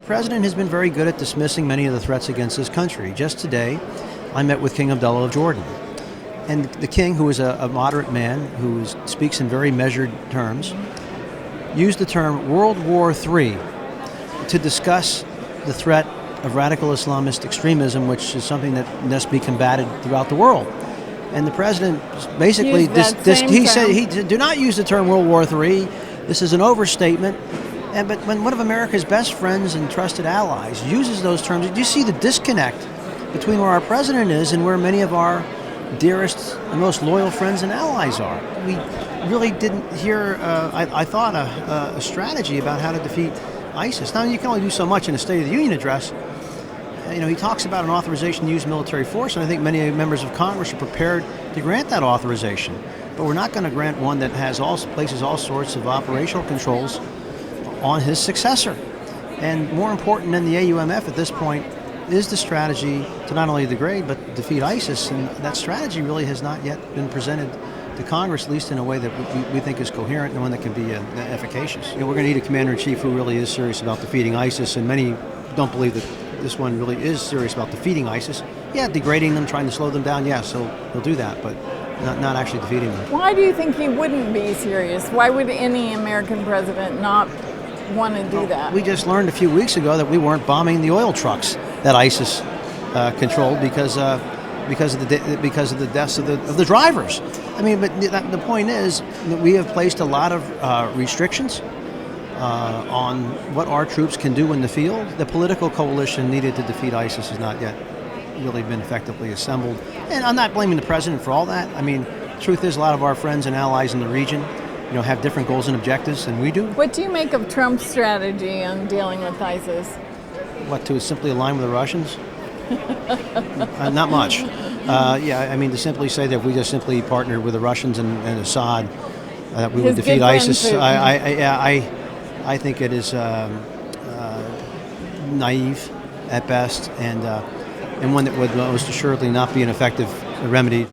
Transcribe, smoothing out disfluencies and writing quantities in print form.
The president has been very good at dismissing many of the threats against his country. Just today, I met with King Abdullah of Jordan. And the king, who is a moderate man, who speaks in very measured terms, used the term World War III to discuss the threat of radical Islamist extremism, which is something that must be combated throughout the world. And the president basically, he said, do not use the term World War III. This is an overstatement. But when one of America's best friends and trusted allies uses those terms, do you see the disconnect between where our president is and where many of our dearest and most loyal friends and allies are? We really didn't hear, I thought, a strategy about how to defeat ISIS. Now, you can only do so much in a State of the Union address. He talks about an authorization to use military force, and I think many members of Congress are prepared to grant that authorization. But we're not going to grant one that places all sorts of operational controls on his successor. And more important than the AUMF at this point is the strategy to not only degrade but defeat ISIS, and that strategy really has not yet been presented to Congress, at least in a way that we think is coherent and one that can be efficacious. We're going to need a commander-in-chief who really is serious about defeating ISIS, and many don't believe that this one really is serious about defeating ISIS. Yeah, degrading them, trying to slow them down, yes, he'll do that, but not actually defeating them. Why do you think he wouldn't be serious? Why would any American president not want to do that? We just learned a few weeks ago that we weren't bombing the oil trucks that ISIS controlled because of the deaths of the drivers. I mean, but the point is that we have placed a lot of restrictions on what our troops can do in the field. The political coalition needed to defeat ISIS has not yet really been effectively assembled. And I'm not blaming the president for all that. I mean, truth is, a lot of our friends and allies in the region have different goals and objectives than we do. What do you make of Trump's strategy on dealing with ISIS? What, to simply align with the Russians? Not much. To simply say that if we just simply partnered with the Russians and Assad, that we would defeat ISIS. I think it is naive at best, and one that would most assuredly not be an effective remedy.